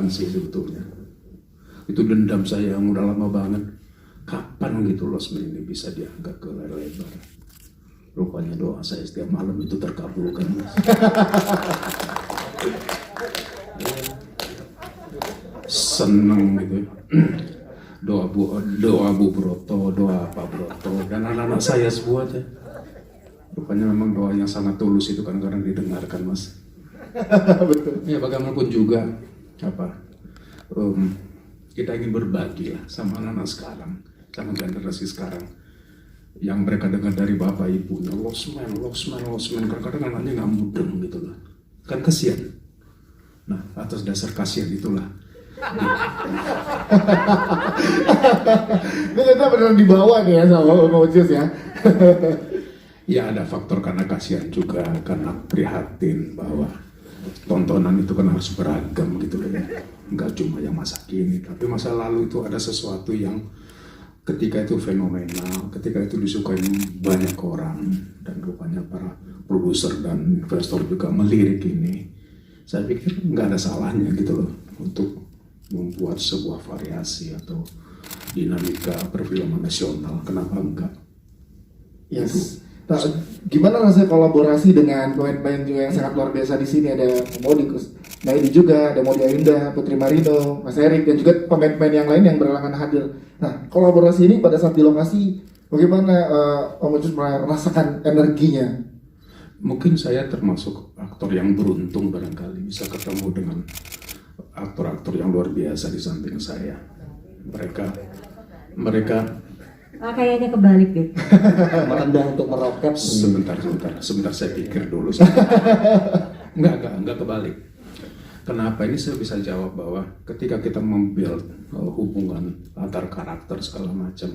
apaan sih sebetulnya. Itu dendam saya yang udah lama banget. Kapan gitu Losmen ini bisa diangkat ke layar lebar. Rupanya doa saya setiap malam itu terkabulkan, Mas. Seneng gitu. Doa Bu Broto, doa Pak Broto, dan anak-anak saya semua aja. Rupanya memang doa yang sangat tulus itu kadang-kadang didengarkan, Mas. Betul. Ya bagaimanapun juga kita ingin berbagi lah sama anak-anak sekarang, sama generasi sekarang yang mereka dengar dari bapak ibunya Losmen, kadang-kadang anaknya nggak mudeng gitu lah, kan kasihan. Nah atas dasar kasihan itulah Ini kita beneran dibawa nih ya sama Om Ucus ya. ya ada faktor karena kasihan juga, karena prihatin bahwa tontonan itu kan harus beragam gitu loh ya, nggak cuma yang masa kini, tapi masa lalu itu ada sesuatu yang ketika itu fenomenal, ketika itu disukai banyak orang, dan rupanya para produser dan investor juga melirik ini. Saya pikir nggak ada salahnya gitu loh untuk membuat sebuah variasi atau dinamika perfilman nasional, kenapa enggak? Yes. Nah, gimana rasanya kolaborasi dengan pemain-pemain juga yang sangat luar biasa di sini? Ada Modikus, nah ini juga ada Modi Ayunda, Putri Marino, Mas Erik, dan juga pemain-pemain yang lain yang berhalangan hadir. Nah, kolaborasi ini pada saat di lokasi, bagaimana Om Ucus merasakan energinya? Mungkin saya termasuk aktor yang beruntung barangkali bisa ketemu dengan aktor-aktor yang luar biasa di samping saya. Mereka kayaknya kebalik deh. Merendah untuk meroket. Sebentar saya pikir dulu. Enggak kebalik. Kenapa ini saya bisa jawab bahwa ketika kita membuild hubungan antar karakter segala macam,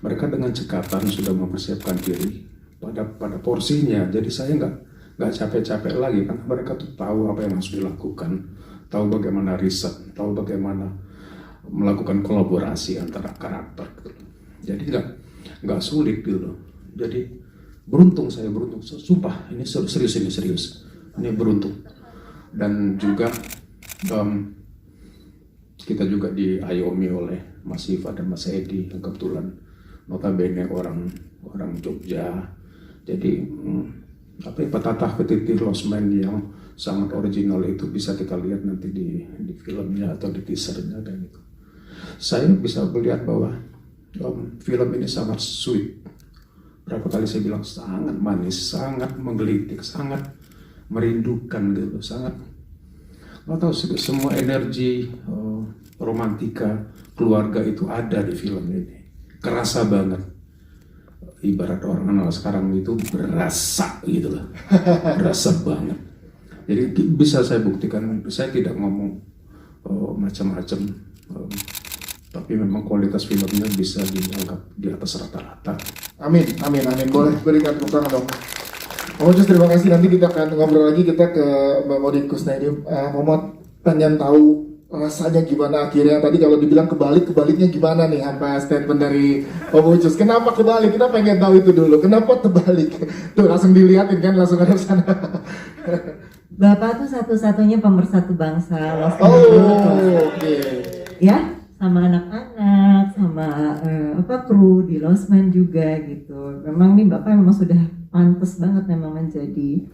mereka dengan cekatan sudah mempersiapkan diri pada porsinya. Jadi saya nggak capek-capek lagi karena mereka tuh tahu apa yang harus dilakukan, tahu bagaimana riset, tahu bagaimana melakukan kolaborasi antara karakter. Jadi nggak sulit gitu. Jadi saya beruntung. Sumpah ini serius. Ini beruntung. Dan juga kita juga diayomi oleh Mas Siva dan Mas Edi yang kebetulan notabene orang Jogja. Jadi petatah petitih Losmen yang sangat original itu bisa kita lihat nanti di filmnya atau di teasernya kayak gitu. Saya bisa melihat bahwa film ini sangat sweet. Berapa kali saya bilang sangat manis, sangat menggelitik, sangat merindukan gitu, sangat nggak tahu semua energi romantika keluarga itu ada di film ini. Kerasa banget. Ibarat orang anak sekarang itu berasa gitu loh, berasa banget. Jadi bisa saya buktikan, saya tidak ngomong macam-macam, tapi memang kualitas filmnya bisa dianggap di atas rata-rata. Amin. Boleh berikan tepuk tangan dong. Om Ucus terima kasih, nanti kita akan ngobrol lagi, kita ke Mbak Modikus. Nah ini Momot pengen tahu rasanya gimana akhirnya, tadi kalau dibilang kebaliknya gimana nih apa statement dari Om Ucus, kenapa kebalik, kita pengen tahu itu dulu, kenapa terbalik tuh, langsung dilihatin kan, langsung ada sana. Bapak tuh satu-satunya pemersatu bangsa. Oke. Ya, sama anak-anak, sama kru di Losmen juga gitu. Memang nih Bapak memang sudah pantas banget memang menjadi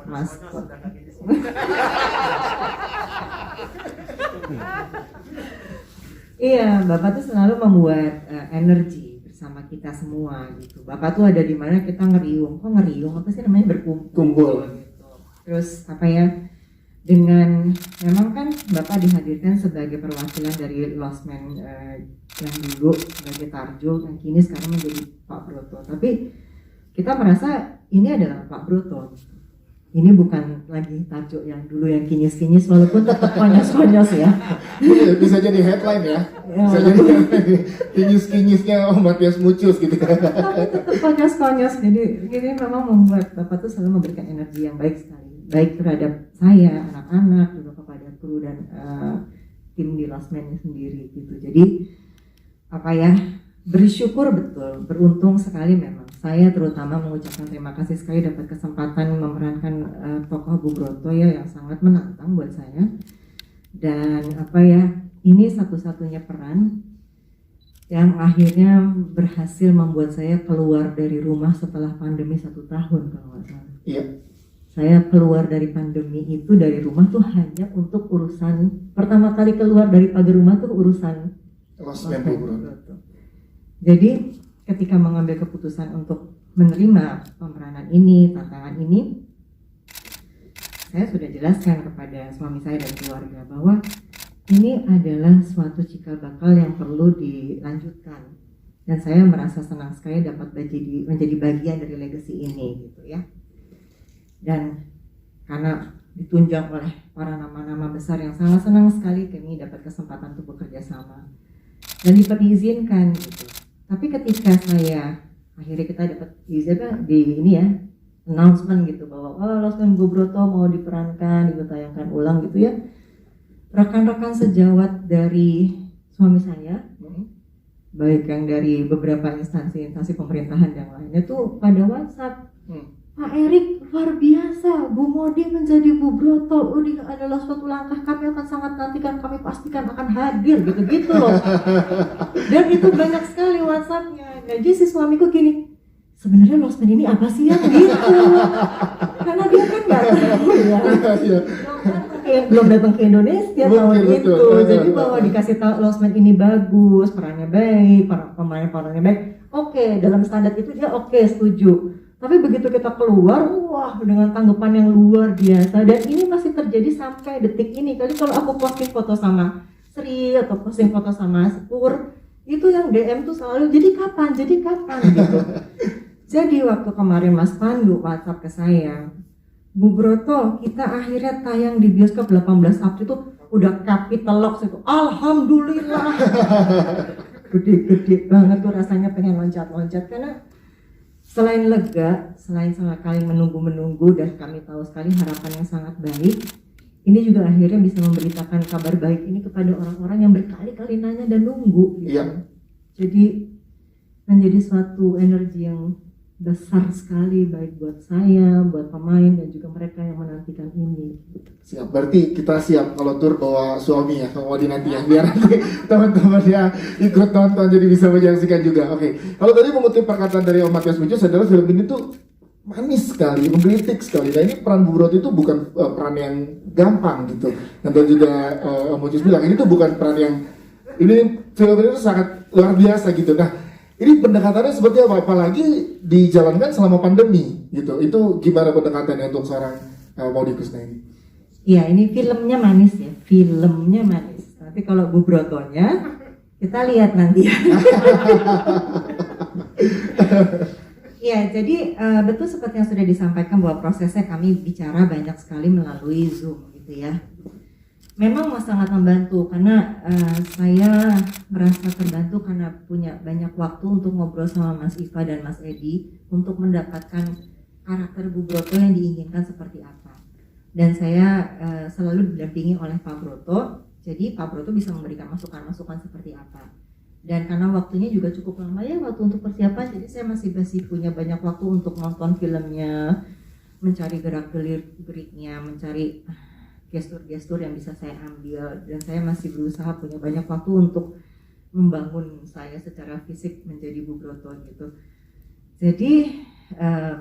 maskot. Iya, Bapak tuh selalu membuat energi bersama kita semua gitu. Bapak tuh ada di mana kita ngeriung, apa sih namanya, berkumpul gitu. Terus dengan memang kan Bapak dihadirkan sebagai perwakilan dari Losmen yang dulu sebagai Tarjo, yang kini sekarang menjadi Pak Broto. Tapi kita merasa ini adalah Pak Broto. Ini bukan lagi Tarjo yang dulu yang kinyis-kinyis, walaupun tetap konyos-konyos ya. Bisa jadi headline ya. Bisa jadi kinyis-kinyisnya Matias Mucus gitu. Tapi tetap konyos-konyos. Jadi ini memang membuat Bapak tuh selalu memberikan energi yang baik sekali. Baik terhadap saya, anak-anak, juga kepada kru dan tim di Losmen sendiri gitu. Jadi bersyukur betul, beruntung sekali memang. Saya terutama mengucapkan terima kasih sekali dapat kesempatan memerankan tokoh Bu Broto ya, yang sangat menantang buat saya. Dan ini satu-satunya peran yang akhirnya berhasil membuat saya keluar dari rumah setelah pandemi 1 tahun kalau nggak salah. Iya. Saya keluar dari pandemi itu dari rumah tuh hanya untuk urusan, pertama kali keluar dari pagar rumah tuh urusan Lost Man Bubroto. Jadi ketika mengambil keputusan untuk menerima pemeranan ini, tantangan ini, saya sudah jelaskan kepada suami saya dan keluarga bahwa ini adalah suatu cikal bakal yang perlu dilanjutkan, dan saya merasa senang sekali dapat menjadi bagian dari legacy ini gitu ya. Dan karena ditunjang oleh para nama-nama besar yang sangat senang sekali kami dapat kesempatan untuk bekerja sama dan diizinkan gitu. Tapi ketika akhirnya kita dapat izin di ini ya, announcement gitu bahwa Lost Man Bubroto mau diperankan, ditayangkan ulang gitu ya. Rekan-rekan sejawat dari suami saya, baik yang dari beberapa instansi pemerintahan yang lainnya tuh pada WhatsApp, Pak Erik luar biasa, Bu Modi menjadi Bubroto, ini adalah suatu langkah kami akan sangat nantikan, kami pastikan akan hadir gitu loh. Dan itu banyak sekali WhatsAppnya. Jadi si suamiku gini, sebenarnya Lost Man ini apa sih ya gitu, karena dia kan nggak tahu ya, belum datang ke Indonesia tahun itu. Jadi bahwa dikasih tahu Lost Man ini bagus, perannya baik, pemain-pemainnya baik, oke, dalam standar itu dia oke, setuju. Tapi begitu kita keluar, wah dengan tanggapan yang luar biasa, dan ini masih terjadi sampai detik ini. Kali kalau aku posting foto sama Sri atau posting foto sama Pur, itu yang DM tuh selalu jadi kapan gitu. Jadi waktu kemarin Mas Pandu WhatsApp ke saya, Bubroto kita akhirnya tayang di bioskop 18 April itu udah capital lock itu. Alhamdulillah. Gede-gede banget tuh rasanya, pengen loncat-loncat karena selain lega, selain sangat kali menunggu dan kami tahu sekali harapannya sangat baik, ini juga akhirnya bisa memberitakan kabar baik ini kepada orang-orang yang berkali-kali nanya dan nunggu gitu. Iya. Jadi menjadi suatu energi yang besar sekali, baik buat saya, buat pemain dan juga mereka yang menantikan ini. Siap, berarti kita siap kalau tur bawa suami ya, kalau mau dinanti ya, biar nanti teman-temannya ikut nonton jadi bisa menyaksikan juga. Oke, kalau tadi mengutip perkataan dari Om Matias Mucus adalah film ini tuh manis sekali, menggelitik sekali. Nah ini peran Bubroto itu bukan peran yang gampang gitu. Dan juga Om Mucus bilang ini tuh bukan peran yang, ini film ini tuh sangat luar biasa gitu. Nah ini pendekatannya seperti apa? Apalagi dijalankan selama pandemi gitu. Itu gimana pendekatannya untuk seorang Maudy Kusnaidi? Iya, ini filmnya manis ya. Filmnya manis. Tapi kalau Bubrotonya kita lihat nanti ya. Iya, jadi betul seperti yang sudah disampaikan bahwa prosesnya kami bicara banyak sekali melalui Zoom gitu ya. Memang sangat membantu karena saya merasa terbantu karena punya banyak waktu untuk ngobrol sama Mas Iva dan Mas Edi untuk mendapatkan karakter Bubroto yang diinginkan seperti apa. Dan saya selalu didampingi oleh Pak Broto, jadi Pak Broto bisa memberikan masukan-masukan seperti apa. Dan karena waktunya juga cukup lama ya waktu untuk persiapan, jadi saya masih punya banyak waktu untuk nonton filmnya, mencari gerak-geriknya, mencari gestur-gestur yang bisa saya ambil, dan saya masih berusaha punya banyak waktu untuk membangun saya secara fisik menjadi Bubroto gitu. Jadi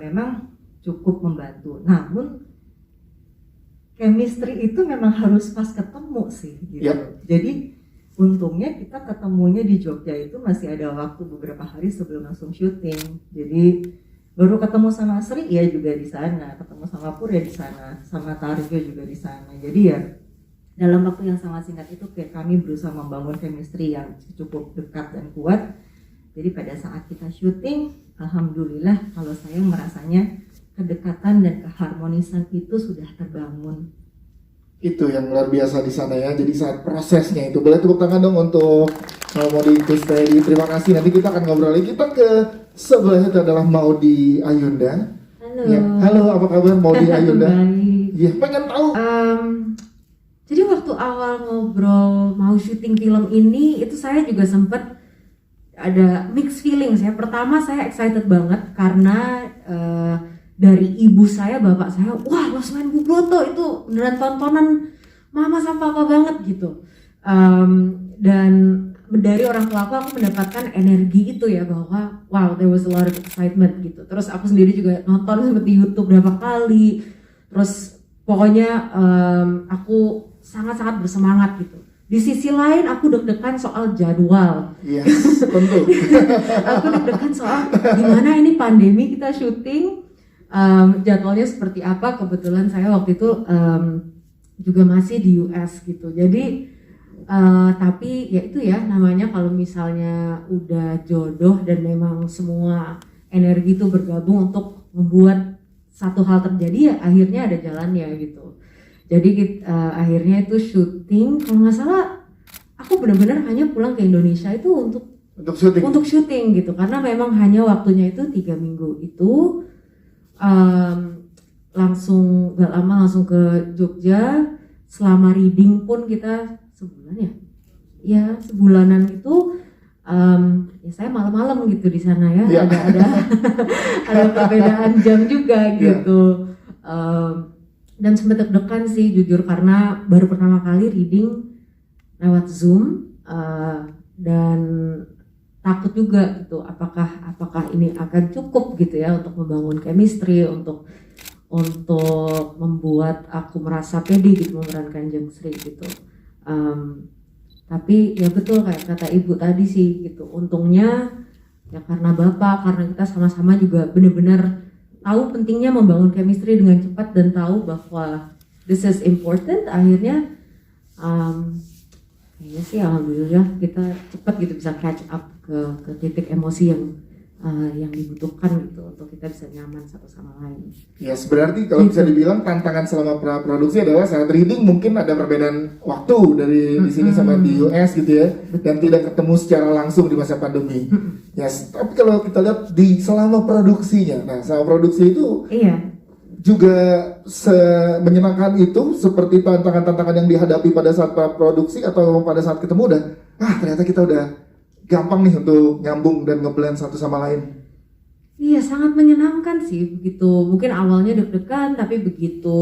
memang cukup membantu. Namun chemistry itu memang harus pas ketemu sih gitu. Yep. Jadi untungnya kita ketemunya di Jogja itu masih ada waktu beberapa hari sebelum langsung syuting. Jadi baru ketemu sama Sri ya juga di sana, ketemu sama Pur ya di sana, sama Tarjo juga di sana. Jadi ya dalam waktu yang sangat singkat itu kami berusaha membangun chemistry yang cukup dekat dan kuat. Jadi pada saat kita syuting, alhamdulillah kalau saya merasanya kedekatan dan keharmonisan itu sudah terbangun. Itu yang luar biasa di sana ya. Jadi saat prosesnya itu, boleh tepuk tangan dong untuk Maudy Kusnaidi. Terima kasih. Nanti kita akan ngobrol lagi. Kita ke sebelahnya itu adalah Maudy Ayunda. Halo. Ya. Halo, apa kabar Maudy Ayunda? Baik. Ya, pengen tahu. Jadi waktu awal ngobrol mau syuting film ini, itu saya juga sempat ada mixed feelings ya. Pertama saya excited banget karena dari ibu saya, bapak saya, wah Lost Man Bubroto itu beneran tontonan mama sama papa banget gitu. Dan dari orang tua aku mendapatkan energi itu ya, bahwa wow, there was a lot of excitement gitu. Terus aku sendiri juga nonton seperti YouTube berapa kali. Terus pokoknya aku sangat-sangat bersemangat gitu. Di sisi lain aku deg-degan soal jadwal. Yes, tentu. Aku deg-degan soal gimana ini pandemi kita syuting, jadwalnya seperti apa. Kebetulan saya waktu itu juga masih di US gitu. Jadi tapi ya itu ya, namanya kalau misalnya udah jodoh dan memang semua energi itu bergabung untuk membuat satu hal terjadi, ya akhirnya ada jalannya gitu. Jadi akhirnya itu syuting, kalau nggak salah aku benar-benar hanya pulang ke Indonesia itu untuk syuting gitu, karena memang hanya waktunya itu 3 minggu itu. Langsung gak lama langsung ke Jogja. Selama reading pun kita sebulan ya sebulanan itu. Ya saya malam-malam gitu di sana ya. Ada perbedaan jam juga gitu. Dan sempat deg-degan sih jujur, karena baru pertama kali reading lewat Zoom, dan takut juga gitu, apakah ini akan cukup gitu ya untuk membangun chemistry, untuk membuat aku merasa pede gitu memerankan Jengsri gitu. Tapi ya betul kayak kata ibu tadi sih gitu, untungnya ya karena bapak, karena kita sama-sama juga benar-benar tahu pentingnya membangun chemistry dengan cepat dan tahu bahwa this is important. Akhirnya kayaknya sih alhamdulillah kita cepat gitu bisa catch up ke titik emosi yang dibutuhkan gitu untuk kita bisa nyaman satu sama lain. Ya, berarti kalau bisa dibilang tantangan selama produksi adalah saat reading mungkin ada perbedaan waktu dari di sini sama di US gitu ya, dan tidak ketemu secara langsung di masa pandemi. Yes, tapi kalau kita lihat di selama produksinya, nah selama produksi itu juga menyenangkan itu seperti tantangan-tantangan yang dihadapi pada saat produksi, atau memang pada saat ketemu udah ternyata kita udah gampang nih untuk nyambung dan ngeblend satu sama lain. Iya, sangat menyenangkan sih begitu. Mungkin awalnya deg-degan, tapi begitu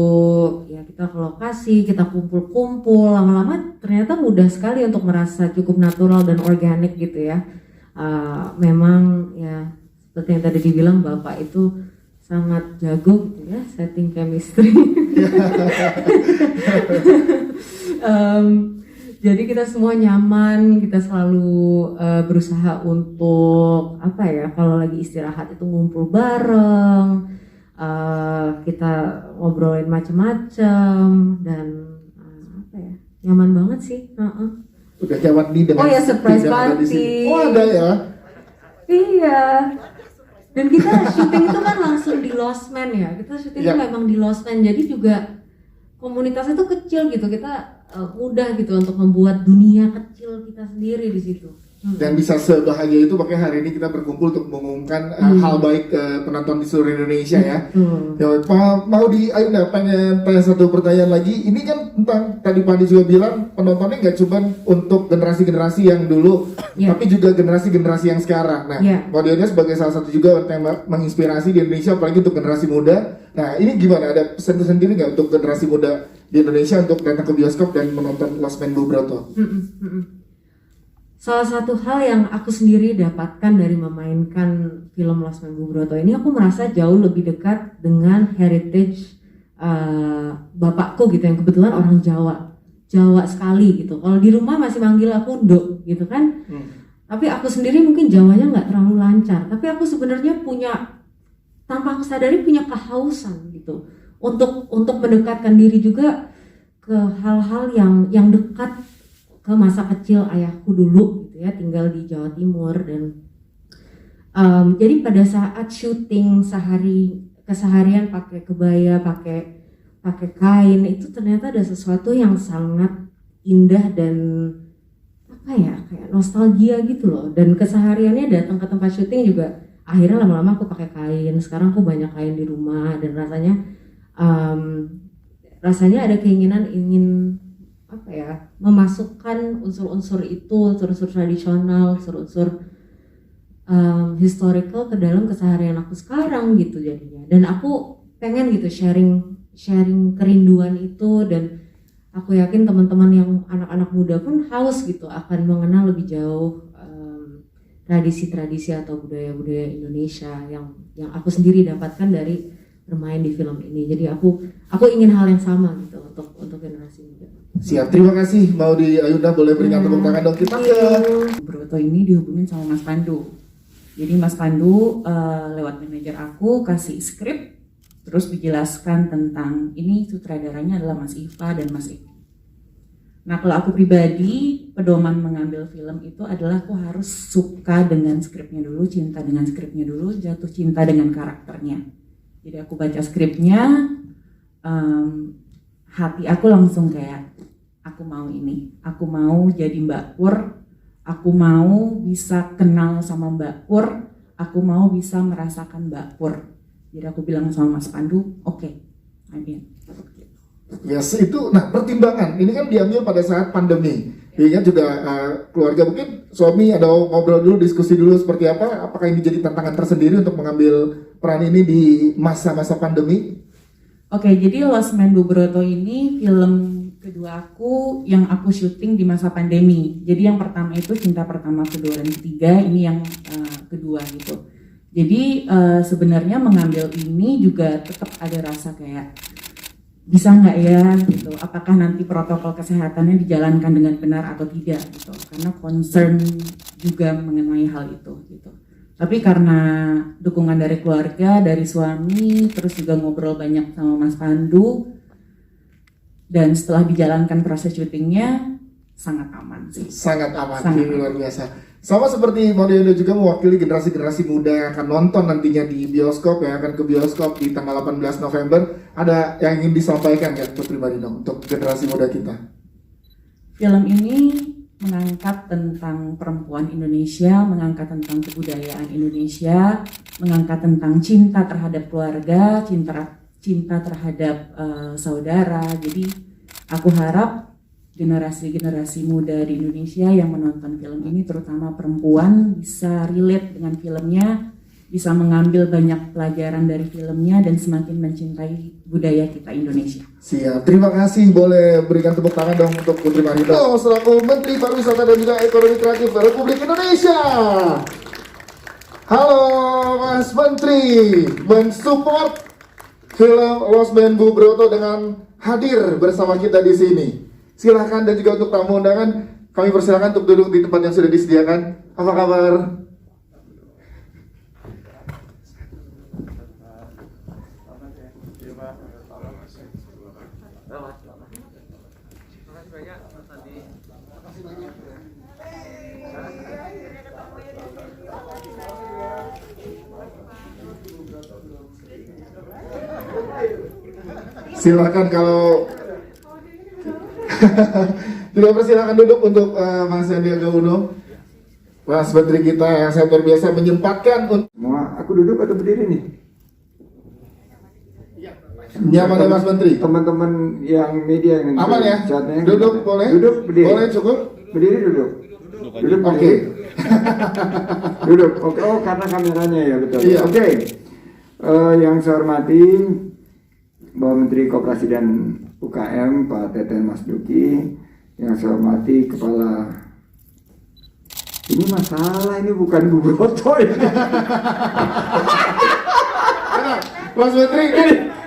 ya kita ke lokasi, kita kumpul-kumpul, lama-lama ternyata mudah sekali untuk merasa cukup natural dan organik gitu ya. Memang ya seperti yang tadi dibilang bapak itu sangat jago gitu ya setting chemistry. Jadi kita semua nyaman, kita selalu berusaha untuk kalau lagi istirahat itu ngumpul bareng, kita ngobrolin macam-macam, dan nyaman banget sih. Udah nyaman nih dengan surprise party. Ada ya? Iya. Dan kita syuting itu kan langsung di Lost Man ya. Kita syuting itu memang di Lost Man, jadi juga komunitasnya itu kecil gitu. Kita mudah gitu untuk membuat dunia kecil kita sendiri di situ. Dan bisa sebahagia itu, makanya hari ini kita berkumpul untuk mengumumkan hal baik penonton di seluruh Indonesia ya. Pengen tanya satu pertanyaan lagi. Ini kan tentang tadi Pandi juga bilang penontonnya nggak cuma untuk generasi-generasi yang dulu, tapi juga generasi-generasi yang sekarang. Nah, modelnya sebagai salah satu juga yang menginspirasi di Indonesia, apalagi untuk generasi muda. Nah, ini gimana? Ada pesan sendiri nggak untuk generasi muda di Indonesia untuk datang ke bioskop dan menonton Lost Man Bu Broto? Salah satu hal yang aku sendiri dapatkan dari memainkan film Lost Man Bu Broto ini, aku merasa jauh lebih dekat dengan heritage bapakku gitu, yang kebetulan orang Jawa sekali gitu. Kalau di rumah masih manggil aku Dok gitu kan. Tapi aku sendiri mungkin Jawanya nggak terlalu lancar. Tapi aku sebenarnya tanpa aku sadari punya kehausan gitu untuk mendekatkan diri juga ke hal-hal yang dekat ke masa kecil ayahku dulu gitu ya, tinggal di Jawa Timur. Dan jadi pada saat syuting keseharian pakai kebaya, pakai kain, itu ternyata ada sesuatu yang sangat indah dan kayak nostalgia gitu loh. Dan kesehariannya datang ke tempat syuting juga akhirnya lama-lama aku pakai kain. Sekarang aku banyak kain di rumah, dan rasanya ada keinginan ingin memasukkan unsur-unsur itu, unsur-unsur tradisional, unsur-unsur historical ke dalam keseharian aku sekarang gitu jadinya. Dan aku pengen gitu sharing kerinduan itu, dan aku yakin teman-teman yang anak-anak muda pun haus gitu akan mengenal lebih jauh tradisi-tradisi atau budaya-budaya Indonesia yang aku sendiri dapatkan dari bermain di film ini. Jadi aku ingin hal yang sama gitu untuk generasi muda. Siap, terima kasih Maudy Ayunda, boleh berikan tepuk tangan dong kita ke Broto ini dihubungin sama Mas Pandu. Jadi Mas Pandu lewat manajer aku kasih skrip, terus dijelaskan tentang ini sutradaranya adalah Mas Iva dan Mas Eki. Nah kalau aku pribadi, pedoman mengambil film itu adalah aku harus suka dengan skripnya dulu, cinta dengan skripnya dulu, jatuh cinta dengan karakternya. Jadi aku baca skripnya, hati aku langsung kayak, aku mau ini, aku mau jadi Mbak Pur, aku mau bisa kenal sama Mbak Pur, aku mau bisa merasakan Mbak Pur. Jadi aku bilang sama Mas Pandu, oke, I'm in. Yes, itu, nah pertimbangan ini kan diambil pada saat pandemi. Ingat juga keluarga mungkin suami ada ngobrol dulu, diskusi dulu seperti apa. Apakah ini jadi tantangan tersendiri untuk mengambil peran ini di masa-masa pandemi? Oke, jadi Lost Man Bubroto ini film kedua aku yang aku syuting di masa pandemi. Jadi yang pertama itu Cinta Pertama, Kedua dan Ketiga, ini yang kedua gitu. Jadi sebenarnya mengambil ini juga tetap ada rasa kayak bisa nggak ya gitu, apakah nanti protokol kesehatannya dijalankan dengan benar atau tidak gitu, karena concern juga mengenai hal itu gitu. Tapi karena dukungan dari keluarga, dari suami, terus juga ngobrol banyak sama Mas Pandu, dan setelah dijalankan proses syutingnya sangat aman sih. Sangat aman, Sangat ini luar biasa. Sama seperti Maudy Ayunda juga mewakili generasi-generasi muda yang akan nonton nantinya di bioskop, yang akan ke bioskop di tanggal 18 November. Ada yang ingin disampaikan ya untuk pribadi dong, untuk generasi muda kita? Film ini mengangkat tentang perempuan Indonesia, mengangkat tentang kebudayaan Indonesia, mengangkat tentang cinta terhadap keluarga, cinta terhadap saudara. Jadi aku harap generasi-generasi muda di Indonesia yang menonton film ini, terutama perempuan, bisa relate dengan filmnya, bisa mengambil banyak pelajaran dari filmnya dan semakin mencintai budaya kita Indonesia. Siap, terima kasih. Boleh berikan tepuk tangan dong untuk Putri Marinda selaku Menteri Pariwisata dan juga Ekonomi Kreatif Republik Indonesia. Halo Mas Menteri, mensupport film Lost Man Bubroto dengan hadir bersama kita di sini. Silahkan, dan juga untuk tamu undangan kami persilakan untuk duduk di tempat yang sudah disediakan. Apa kabar? Silakan kalau tidak, persilakan duduk untuk Mas Sandiaga Uno, Mas Menteri kita yang sangat luar biasa menyempatkan untuk. Mau aku duduk atau berdiri nih? Nyaman ya Mas Menteri? Teman-teman yang media yang aman ya? saatnya Duduk boleh? Duduk berdiri. Boleh cukup? Berdiri duduk. Duduk Oke. berdiri. Duduk. Oke. Oh karena kameranya ya, betul. Iya. Oke. Yang saya hormati Bapak Menteri Koperasi dan UKM Pak Teten Mas Duki, yang saya hormati Kepala. Ini masalah, ini bukan Bubroto ini. Mas Menteri,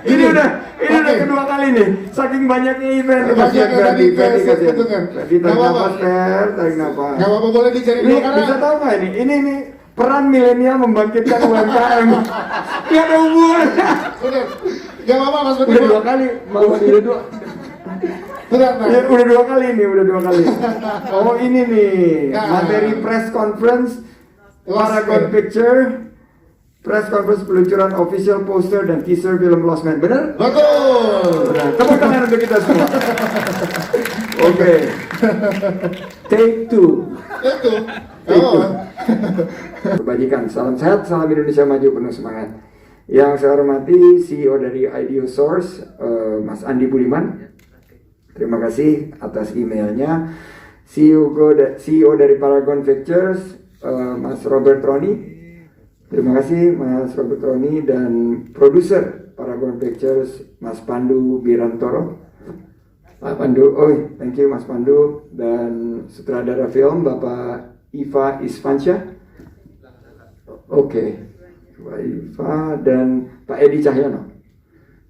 Ini udah kedua kali nih, saking banyaknya event. Banyak yang tadi Tarik Gak apa-apa. nafas, Fer, tarik nafas. Gak apa-apa, boleh dicari Ini dulu karena bisa tahu nggak ini peran milenial membangkitkan UMKM. Ini ada hubungannya. udah. Gak apa-apa Mas Menteri. Udah dua kali, udah dua. Ya, udah dua kali. Oh ini nih, materi press conference Paragon Picture. Press conference peluncuran official poster dan teaser film Lost Man, benar? Betul. Benar. Tepuk tangan untuk kita semua. Oke. Take two. Itu. Take two. Kebajikan, salam sehat, salam Indonesia maju, penuh semangat. Yang saya hormati CEO dari IDEO Source, Mas Andi Budiman. Terima kasih atas emailnya. CEO dari Paragon Pictures, Mas Robert Roni. Terima kasih Mas Robert Roni, dan produser Paragon Pictures Mas Pandu Birantoro. Pak Pandu, thank you Mas Pandu, dan sutradara film Bapak Iva Isfansyah. Oke, Pak Iva dan Pak Edi Cahyono.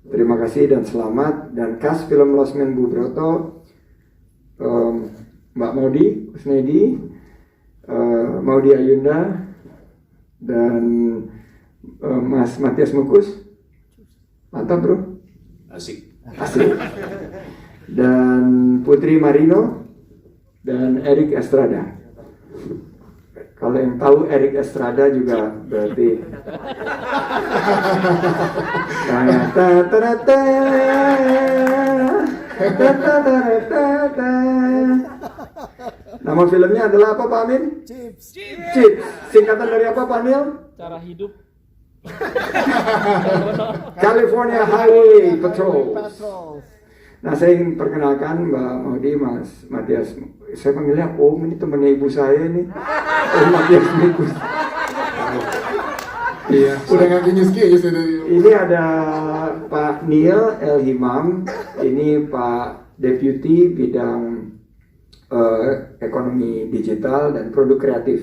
Terima kasih dan selamat. Dan cast film Lost Man Bu Broto, Mbak Maudi Kusnedi, Maudi Ayunda, dan Mas Matias Mukus. Mantap bro. Asik. Dan Putri Marino dan Erik Estrada. Kalau yang tahu Erik Estrada juga berarti nama filmnya adalah apa Pak Amin? Chips. Singkatan dari apa Pak Nil? Cara hidup. California Highway Patrol. Nah, saya ingin perkenalkan Mbak Maudi, Mas Matias. Saya panggilnya Om, ini temannya ibu saya nih. Om Matias Mukus. Iya. Udah nggak nyuski aja sudah. Ini ada Pak Neil El Himam. Ini Pak Deputy bidang ekonomi digital dan produk kreatif.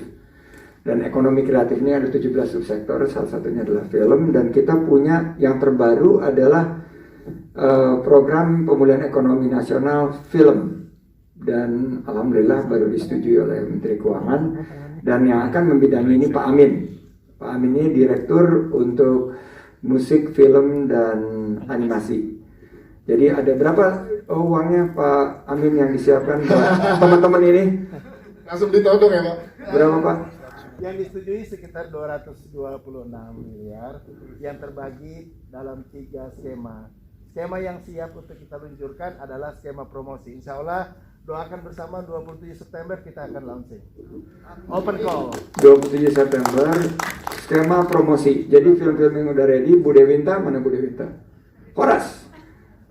Dan ekonomi kreatif ini ada 17 subsektor, salah satunya adalah film. Dan kita punya yang terbaru adalah program pemulihan ekonomi nasional film, dan alhamdulillah baru disetujui oleh Menteri Keuangan, dan yang akan membidangi ini Pak Amin. Pak Amin ini direktur untuk musik, film, dan animasi. Jadi ada berapa uangnya Pak Amin yang disiapkan buat teman-teman ini? Langsung ditodong ya Pak. Berapa Pak? Yang disetujui sekitar 226 miliar yang terbagi dalam 3 skema. Skema yang siap untuk kita luncurkan adalah skema promosi. Insya Allah doakan bersama 27 September kita akan launching. Open call. 27 September skema promosi. Jadi film-film yang udah ready, Bu Dewinta, mana Bu Dewinta? Horas.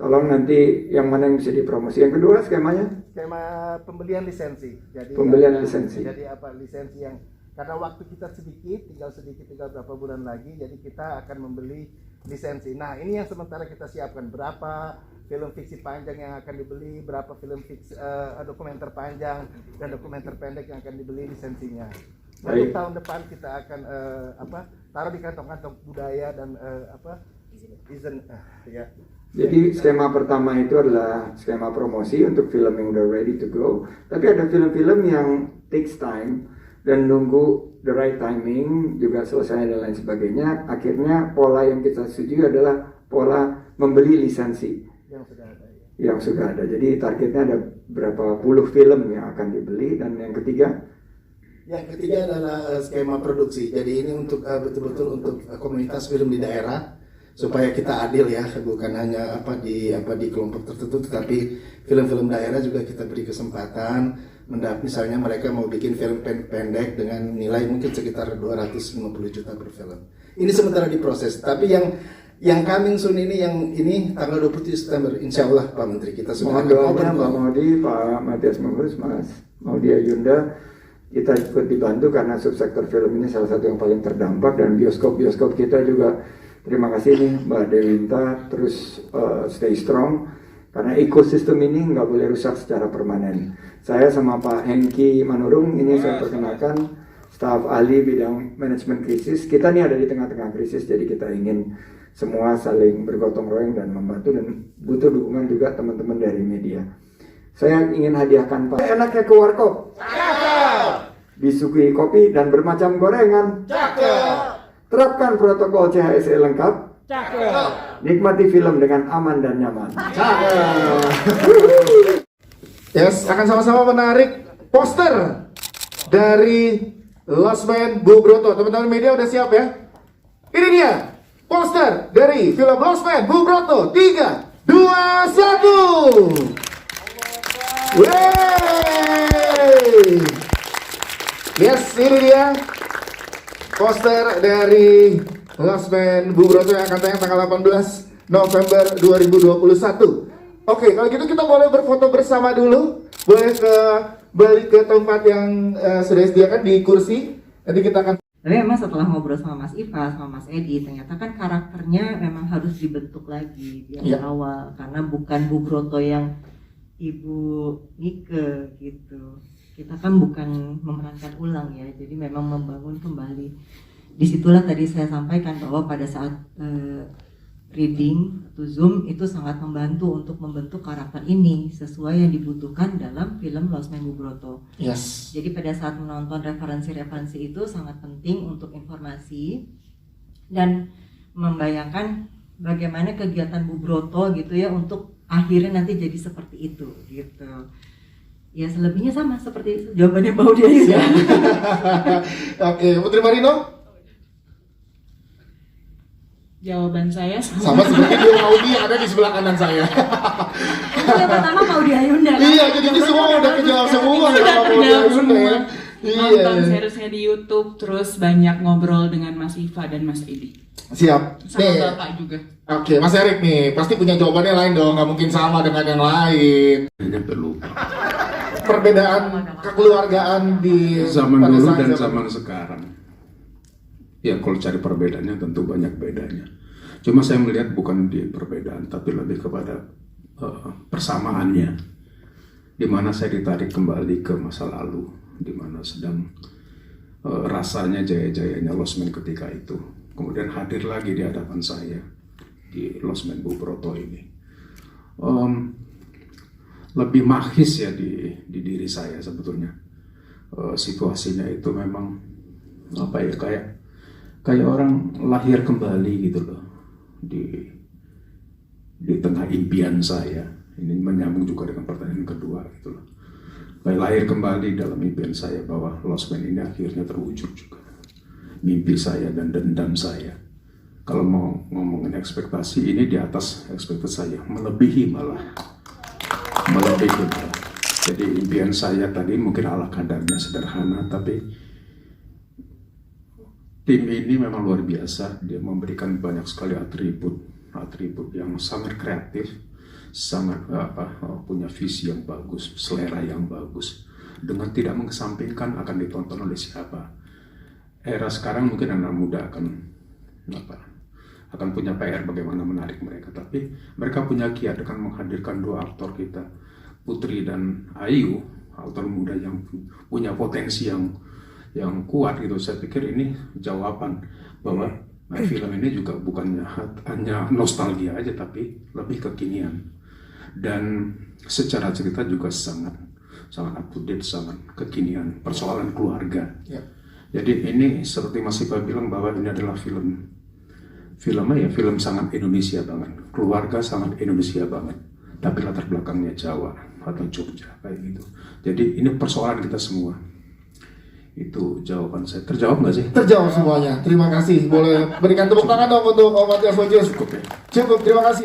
Tolong nanti yang mana yang bisa dipromosi. Yang kedua skemanya? Skema pembelian lisensi. Jadi Pembelian lisensi. Jadi apa lisensi yang karena waktu kita tinggal berapa bulan lagi, jadi kita akan membeli lisensi. Nah, ini yang sementara kita siapkan, berapa film fiksi panjang yang akan dibeli, berapa film fiksi dokumenter panjang dan dokumenter pendek yang akan dibeli lisensinya. Lalu tahun depan kita akan taruh di kantong-kantong budaya dan izin ya. Jadi skema pertama itu adalah skema promosi untuk film yang udah ready to go. Tapi ada film-film yang takes time dan nunggu the right timing juga selesai dan lain sebagainya. Akhirnya pola yang kita setujui adalah pola membeli lisensi yang sudah ada. Yang sudah ada. Jadi targetnya ada berapa puluh film yang akan dibeli. Dan yang ketiga? Yang ketiga adalah skema produksi. Jadi ini untuk betul-betul untuk komunitas film di daerah supaya kita adil ya, bukan hanya di kelompok tertentu, tetapi film-film daerah juga kita beri kesempatan. Misalnya mereka mau bikin film pendek dengan nilai mungkin sekitar 250 juta per film. Ini sementara diproses. Tapi yang coming soon ini tanggal 27 September, insya Allah Pak Menteri kita sudah. Mohon doanya Pak Maudi, Pak Matias Mukus, Mas Maudi Ayunda, kita ikut dibantu karena subsektor film ini salah satu yang paling terdampak, dan bioskop kita juga. Terima kasih nih Mbak Dewinta, terus stay strong. Karena ekosistem ini nggak boleh rusak secara permanen. Saya sama Pak Hengki Manurung, ini saya perkenalkan, staf ahli bidang manajemen krisis. Kita nih ada di tengah-tengah krisis, jadi kita ingin semua saling bergotong royong dan membantu, dan butuh dukungan juga teman-teman dari media. Saya ingin hadiahkan Pak. Enaknya ke warkop. Disuguhi kopi dan bermacam gorengan. Terapkan protokol CHSE lengkap. Nikmati film dengan aman dan nyaman. Yes, akan sama-sama menarik poster dari Lost Man Bu Broto. Teman-teman media udah siap ya? Ini dia poster dari film Lost Man Bu Broto. 3, 2, 1. Wey. Yes, ini dia poster dari Lost Man Bu Broto yang akan tayang tanggal 18 November 2021. Oke, kalau gitu kita boleh berfoto bersama dulu. Boleh balik ke tempat yang sudah disediakan di kursi. Nanti kita akan. Tapi memang setelah ngobrol sama Mas Iva, sama Mas Edi, ternyata kan karakternya memang harus dibentuk lagi di awal, karena bukan Bu Broto yang Ibu Nike gitu. Kita kan bukan memerankan ulang ya, jadi memang membangun kembali. Disitulah tadi saya sampaikan bahwa pada saat reading atau Zoom itu sangat membantu untuk membentuk karakter ini sesuai yang dibutuhkan dalam film Lost Man Bu Broto. Yes. Jadi pada saat menonton referensi-referensi itu sangat penting untuk informasi dan membayangkan bagaimana kegiatan Bu Broto gitu ya untuk akhirnya nanti jadi seperti itu gitu. Ya selebihnya sama seperti itu jawabannya Mbak Udia juga. Oke, Putri Marino? Jawaban saya Sama seperti dia Maudi ada di sebelah kanan saya. Yang pertama Mbak Udia Ayunda. Iya, jadi ini semua udah kejawab semua ya sama Maudi Ayunda ya. Iya. Nonton seriesnya di YouTube, terus banyak ngobrol dengan Mas Iva dan Mas Edi. Siap. Sama Nih. Bapak juga. Oke, Mas Erik nih, pasti punya jawabannya lain dong, nggak mungkin sama dengan yang lain. Hanya perlu Perbedaan kekeluargaan di zaman pada dulu saat dan zaman sekarang. Ya kalau cari perbedaannya tentu banyak bedanya. Cuma saya melihat bukan di perbedaan, tapi lebih kepada persamaannya. Di mana saya ditarik kembali ke masa lalu, di mana sedang rasanya jaya-jayanya Lost Man ketika itu. Kemudian hadir lagi di hadapan saya di Lost Man Bu Broto ini. Lebih mahis ya di diri saya sebetulnya. Situasinya itu memang apa ya kayak orang lahir kembali gitu loh di tengah impian saya. Ini menyambung juga dengan pertanyaan kedua gitu loh. Kayak lahir kembali dalam impian saya bahwa Lost Man ini akhirnya terwujud juga. Mimpi saya dan dendam saya. Kalau mau ngomongin ekspektasi ini di atas ekspektasi saya, melebihi malah. Jadi impian saya tadi mungkin ala kadarnya sederhana, tapi tim ini memang luar biasa. Dia memberikan banyak sekali atribut yang sangat kreatif, sangat punya visi yang bagus, selera yang bagus, dengan tidak mengesampingkan akan ditonton oleh siapa. Era sekarang mungkin anak muda akan punya PR bagaimana menarik mereka, tapi mereka punya kiat dengan menghadirkan dua aktor kita, Putri dan Ayu, aktor muda yang punya potensi yang kuat gitu. Saya pikir ini jawaban bahwa film ini juga bukannya hanya nostalgia aja, tapi lebih kekinian dan secara cerita juga sangat up to date, sangat kekinian, persoalan keluarga. Ya. Jadi ini seperti Mas Iva bilang bahwa ini adalah film sangat Indonesia banget, keluarga sangat Indonesia banget, tapi latar belakangnya Jawa atau Jogja kayak gitu. Jadi ini persoalan kita semua. Itu jawaban saya. Terjawab nggak sih? Terjawab semuanya. Terima kasih. Boleh berikan tepuk tangan dong untuk Om Matias Wojus. Cukup ya. Cukup. Terima kasih.